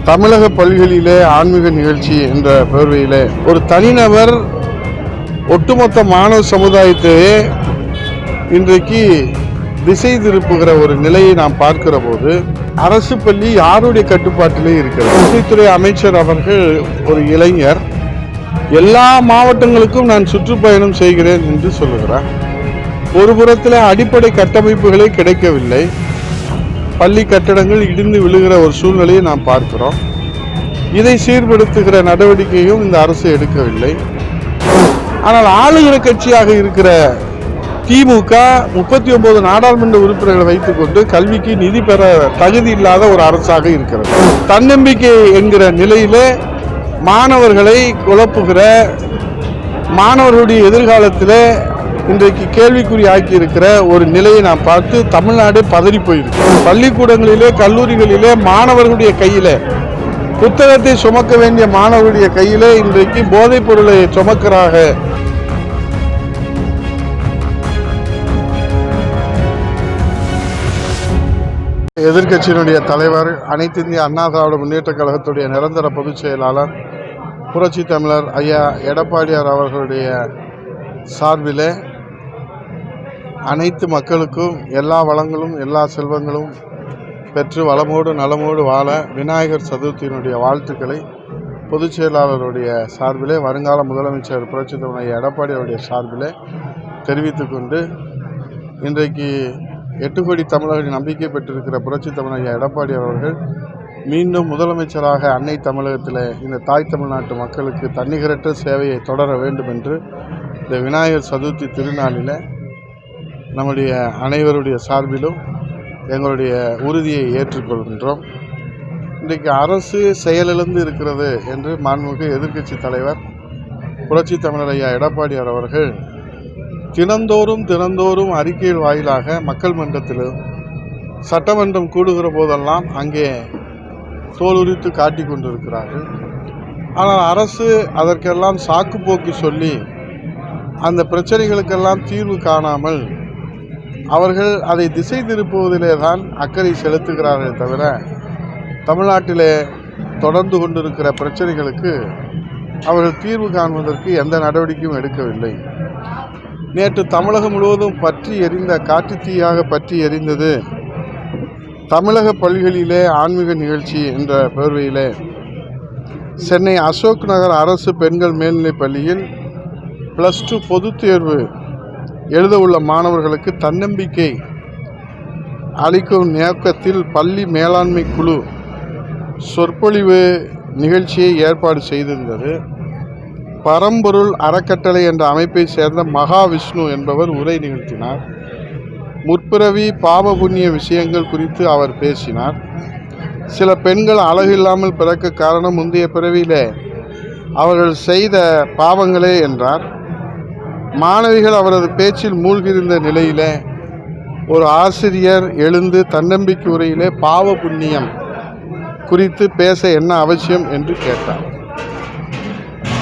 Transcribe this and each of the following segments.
தமிழக பள்ளிகளிலே ஆன்மீக நிகழ்ச்சி என்ற பேர்வையிலே ஒரு தனிநபர் ஒட்டுமொத்த மாணவ சமுதாயத்தையே இன்றைக்கு திசை திருப்புகிற ஒரு நிலையை நாம் பார்க்கிற போது அரசு பள்ளி யாருடைய கட்டுப்பாட்டிலே இருக்கிறது? கல்வித்துறை அமைச்சர் அவர்கள் ஒரு இளைஞர் எல்லா மாவட்டங்களுக்கும் நான் சுற்றுப்பயணம் செய்கிறேன் என்று சொல்லுகிறார். ஒரு புறத்தில் அடிப்படை கட்டமைப்புகளே கிடைக்கவில்லை, பள்ளி கட்டடங்கள் இடிந்து விழுகிற ஒரு சூழ்நிலையை நாம் பார்க்கிறோம். இதை சீர்படுத்துகிற நடவடிக்கையும் இந்த அரசு எடுக்கவில்லை. ஆனால் ஆளுகிற கட்சியாக இருக்கிற திமுக 39 நாடாளுமன்ற உறுப்பினர்களை வைத்துக் கொண்டு கல்விக்கு நிதி பெற தகுதி இல்லாத ஒரு அரசாக இருக்கிறது. தன்னம்பிக்கை என்கிற நிலையிலே மாணவர்களை குழப்புகிற, மாணவர்களுடைய எதிர்காலத்தில் இன்றைக்கு கேள்விக்குறி ஆக்கி இருக்கிற ஒரு நிலையை நாம் பார்த்து தமிழ்நாடு பதறி போயிருக்கு. பள்ளிக்கூடங்களிலே கல்லூரிகளிலே மாணவர்களுடைய கையிலே புத்தகத்தை சுமக்க வேண்டிய மாணவர்களுடைய கையிலே இன்றைக்கு போதைப் பொருளை சுமக்கிறாக. எதிர்கட்சியினுடைய தலைவர், அனைத்து இந்திய அண்ணா திராவிட முன்னேற்ற கழகத்துடைய நிரந்தர பொதுச் செயலாளர் புரட்சி தமிழர் ஐயா எடப்பாடியார் அவர்களுடைய சார்பிலே அனைத்து மக்களுக்கும் எல்லா வளங்களும் எல்லா செல்வங்களும் பெற்று வளமோடு நலமோடு வாழ விநாயகர் சதுர்த்தியினுடைய வாழ்த்துக்களை பொதுச் செயலாளருடைய சார்பிலே, வருங்கால முதலமைச்சர் புரட்சி தமிழர் ஐயா எடப்பாடியாருடைய சார்பிலே தெரிவித்து கொண்டு, இன்றைக்கு 8 கோடி தமிழர்களின் நம்பிக்கை பெற்றிருக்கிற புரட்சி தமிழர் ஐயா எடப்பாடியார் அவர்கள் மீண்டும் முதலமைச்சராக அன்னை தமிழகத்தில் இந்த தாய் தமிழ்நாட்டு மக்களுக்கு தன்னிகரற்ற சேவையை தொடர வேண்டும் என்று இந்த விநாயகர் சதுர்த்தி திருநாளில் நம்முடைய அனைவருடைய சார்பிலும் எங்களுடைய உறுதியை ஏற்றுக்கொள்கின்றோம். இன்றைக்கு அரசு செயலிழந்து இருக்கிறது என்று மாண்புமிகு எதிர்க்கட்சி தலைவர் புரட்சி தமிழர் ஐயா எடப்பாடியார் அவர்கள் தினந்தோறும் அறிக்கைகள் வாயிலாக மக்கள் மன்றத்திலும் சட்டமன்றம் கூடுகிற போதெல்லாம் அங்கே தோலுரித்து காட்டி கொண்டிருக்கிறார்கள். ஆனால் அரசு அதற்கெல்லாம் சாக்குப்போக்கு சொல்லி அந்த பிரச்சனைகளுக்கெல்லாம் தீர்வு காணாமல் அவர்கள் அதை திசை திருப்புவதிலே தான் அக்கறை செலுத்துகிறார்கள் தவிர தமிழ்நாட்டிலே தொடர்ந்து கொண்டிருக்கிற பிரச்சனைகளுக்கு அவர்கள் தீர்வு காண்பதற்கு எந்த நடவடிக்கையும் எடுக்கவில்லை. நேற்று தமிழகம் முழுவதும் காட்டுத்தீயாக பற்றி எரிந்தது தமிழக பள்ளிகளிலே ஆன்மீக நிகழ்ச்சி என்ற பேர்வையிலே சென்னை அசோக் நகர் அரசு பெண்கள் மேல்நிலைப் பள்ளியில் +2 பொதுத் தேர்வு எழுத உள்ள மாணவர்களுக்கு தன்னம்பிக்கை அளிக்கும் நோக்கத்தில் பள்ளி மேலாண்மை குழு சொற்பொழிவு நிகழ்ச்சியை ஏற்பாடு செய்திருந்தது. பரம்பொருள் அறக்கட்டளை என்ற அமைப்பை சேர்ந்த மகாவிஷ்ணு என்பவர் உரை நிகழ்த்தினார். முற்பிறவி பாவ புண்ணிய விஷயங்கள் குறித்து அவர் பேசினார். சில பெண்கள் அழகில்லாமல் பிறக்க காரணம் முந்தைய பிறவியிலே அவர்கள் செய்த பாவங்களே என்றார். மாணவிகள் அவரது பேச்சில் மூழ்கியிருந்த நிலையிலே ஒரு ஆசிரியர் எழுந்து தன்னம்பிக்கை உரையிலே பாவ புண்ணியம் குறித்து பேச என்ன அவசியம் என்று கேட்டார்.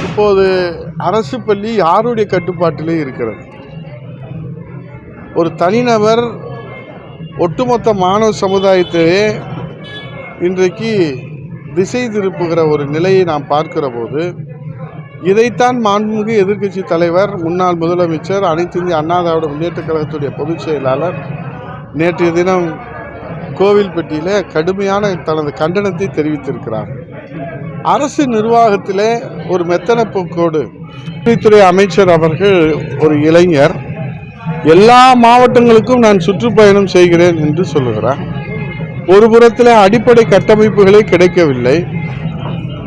இப்போது அரசு பள்ளி யாருடைய கட்டுப்பாட்டிலே இருக்கிறது? ஒரு தனிநபர் ஒட்டுமொத்த மாணவ சமுதாயத்தையே இன்றைக்கு திசை திருப்புகிற ஒரு நிலையை நாம் பார்க்கிற போது இதைத்தான் மாண்புமிகு எதிர்க்கட்சி தலைவர், முன்னாள் முதலமைச்சர், அனைத்து இந்திய அண்ணா திராவிட முன்னேற்ற கழகத்துடைய பொதுச் செயலாளர் நேற்றைய தினம் கோவில்பட்டியில் கடுமையான தனது கண்டனத்தை தெரிவித்திருக்கிறார். அரசு நிர்வாகத்திலே ஒரு மெத்தன போக்கோடு கல்வித்துறை அமைச்சர் அவர்கள் ஒரு இளைஞர் எல்லா மாவட்டங்களுக்கும் நான் சுற்றுப்பயணம் செய்கிறேன் என்று சொல்லுகிறார். ஒரு புறத்தில் அடிப்படை கட்டமைப்புகளே கிடைக்கவில்லை,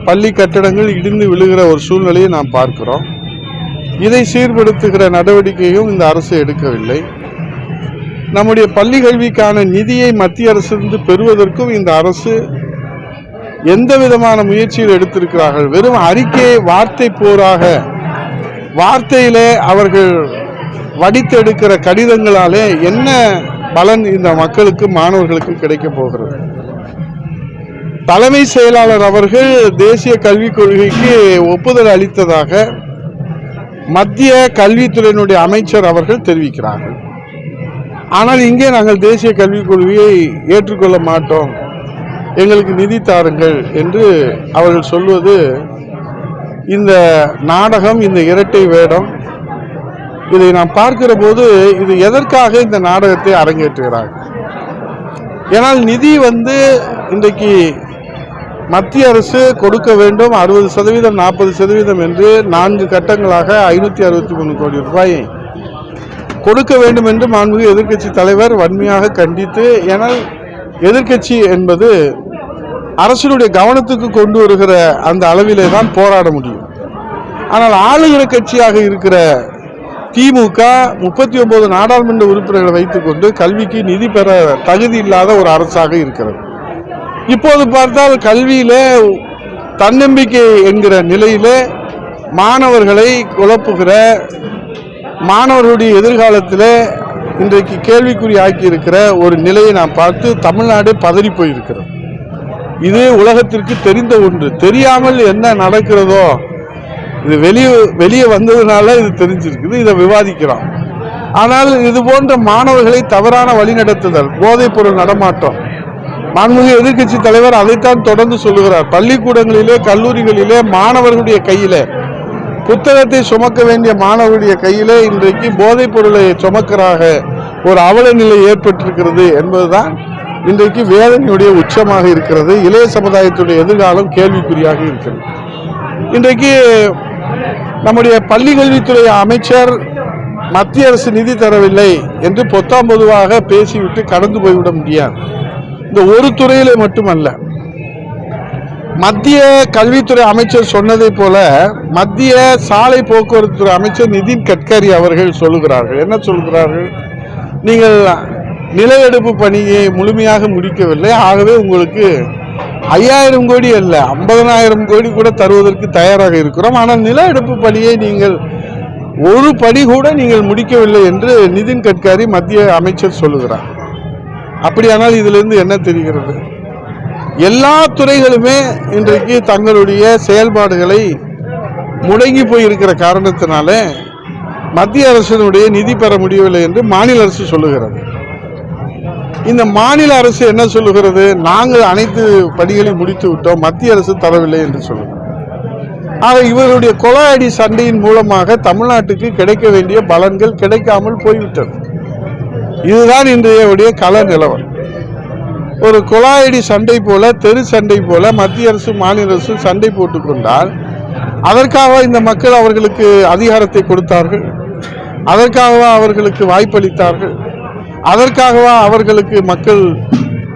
பள்ளி கட்டடங்கள் இடிந்து விழுகிற ஒரு சூழ்நிலையை நாம் பார்க்கிறோம். இதை சீர்படுத்துகிற நடவடிக்கையும் இந்த அரசு எடுக்கவில்லை. நம்முடைய பள்ளி கல்விக்கான நிதியை மத்திய அரசிலிருந்து பெறுவதற்கும் இந்த அரசு எந்த விதமான முயற்சியில் எடுத்திருக்கிறார்கள்? வெறும் அறிக்கையை வார்த்தை போராக, வார்த்தையிலே அவர்கள் வடித்தெடுக்கிற கடிதங்களாலே என்ன பலன் இந்த மக்களுக்கு, மாணவர்களுக்கு கிடைக்க போகிறது? தலைமை செயலாளர் அவர்கள் தேசிய கல்விக் கொள்கைக்கு ஒப்புதல் அளித்ததாக மத்திய கல்வித்துறையினுடைய அமைச்சர் அவர்கள் எங்களுக்கு நிதி தாருங்கள் என்று அவர்கள் சொல்வது இந்த நாடகம், இந்த இரட்டை வேடம், இதை நாம் பார்க்கிற போது இது எதற்காக இந்த நாடகத்தை அரங்கேற்றுகிறார்கள்? ஏனால் நிதி இன்றைக்கு மத்திய அரசு கொடுக்க வேண்டும் 60%, 40% என்று 4 கட்டங்களாக 563 கோடி ரூபாயை கொடுக்க வேண்டும் என்று மாண்புமிகு எதிர்க்கட்சி தலைவர் வன்மையாக கண்டித்து, ஏனால் எதிர்க்கட்சி என்பது அரசினுடைய கவனத்துக்கு கொண்டு வருகிற அந்த அளவிலே தான் போராட முடியும். ஆனால் ஆளுகிற கட்சியாக இருக்கிற திமுக 39 நாடாளுமன்ற உறுப்பினர்களை வைத்துக் கொண்டு கல்விக்கு நிதி பெற தகுதி இல்லாத ஒரு அரசாக இருக்கிறது. இப்போது பார்த்தால் கல்வியிலே தன்னம்பிக்கை என்கிற நிலையிலே மாணவர்களை குழப்புகிற, மாணவர்களுடைய எதிர்காலத்தில் இன்றைக்கு கேள்விக்குறி ஆக்கி இருக்கிற ஒரு நிலையை நாம் பார்த்து தமிழ்நாடு பதறி போயிருக்கிறது. இது உலகத்திற்கு தெரிந்த ஒன்று. தெரியாமல் என்ன நடக்கிறதோ இது வெளியே வந்ததுனால இது தெரிஞ்சிருக்குது, இதை விவாதிக்கிறோம். ஆனால் இது போன்ற மாணவர்களை தவறான வழிநடத்துதல், போதைப் பொருள் நடமாட்டம், மாண்புமிகு எதிர்க்கட்சி தலைவர் அதைத்தான் தொடர்ந்து சொல்லுகிறார். பள்ளிக்கூடங்களிலே, கல்லூரிகளிலே மாணவர்களுடைய கையிலே, புத்தகத்தை சுமக்க வேண்டிய மாணவர்களுடைய கையிலே இன்றைக்கு போதைப் பொருளை சுமக்கிறாக ஒரு அவல நிலை ஏற்பட்டிருக்கிறது என்பதுதான் இன்றைக்கு வேதனையுடைய உச்சமாக இருக்கிறது. இளைய சமுதாயத்துடைய எதிர்காலம் கேள்விக்குறியாக இருக்கிறது. இன்றைக்கு நம்முடைய பள்ளி கல்வித்துறை அமைச்சர் மத்திய அரசு நிதி தரவில்லை என்று பொத்தாம் பொதுவாக பேசிவிட்டு கடந்து போய்விட முடியாது. இந்த ஒரு துறையிலே மட்டுமல்ல, மத்திய கல்வித்துறை அமைச்சர் சொன்னதை போல மத்திய சாலை போக்குவரத்து துறை அமைச்சர் நிதின் கட்கரி அவர்கள் சொல்லுகிறார்கள். என்ன சொல்கிறார்கள்? நீங்கள் நில எடுப்பு பணியை முழுமையாக முடிக்கவில்லை, ஆகவே உங்களுக்கு 5000 கோடி அல்ல 50,000 கோடி கூட தருவதற்கு தயாராக இருக்கிறோம். ஆனால் நில எடுப்பு பணியை நீங்கள் ஒரு படி கூட நீங்கள் முடிக்கவில்லை என்று நிதின் கட்கரி மத்திய அமைச்சர் சொல்லுகிறார். அப்படியானால் இதிலிருந்து என்ன தெரிகிறது? எல்லா துறைகளுமே இன்றைக்கு தங்களுடைய செயல்பாடுகளை முடங்கி போயிருக்கிற காரணத்தினால மத்திய அரசினுடைய நிதி பெற முடியவில்லை என்று மாநில அரசு சொல்லுகிறது. இந்த மாநில அரசு என்ன சொல்லுகிறது? நாங்கள் அனைத்து பணிகளையும் முடித்து விட்டோம், மத்திய அரசு தரவில்லை என்று சொல்லுகிறது. ஆக இவருடைய கொலையடி சண்டையின் மூலமாக தமிழ்நாட்டுக்கு கிடைக்க வேண்டிய பலன்கள் கிடைக்காமல் போய்விட்டது. இதுதான் இன்றைய கள நிலவரம். ஒரு கொலாயடி சண்டை போல, தெரு சண்டை போல மத்திய அரசு மாநில அரசு சண்டை போட்டுக் கொண்டால் அதற்காக இந்த மக்கள் அவர்களுக்கு அதிகாரத்தை கொடுத்தார்கள்? அதற்காக அவர்களுக்கு வாய்ப்பளித்தார்கள்? அதற்காக அவர்களுக்கு மக்கள்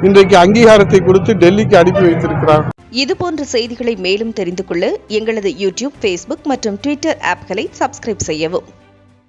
இன்றைக்கு அங்கீகாரத்தை கொடுத்து டெல்லிக்கு அனுப்பி வைத்திருக்கிறார்கள். இதுபோன்ற செய்திகளை மேலும் தெரிந்து கொள்ள எங்களது யூடியூப், Facebook மற்றும் Twitter ஆப்களை சப்ஸ்கிரைப் செய்யவும்.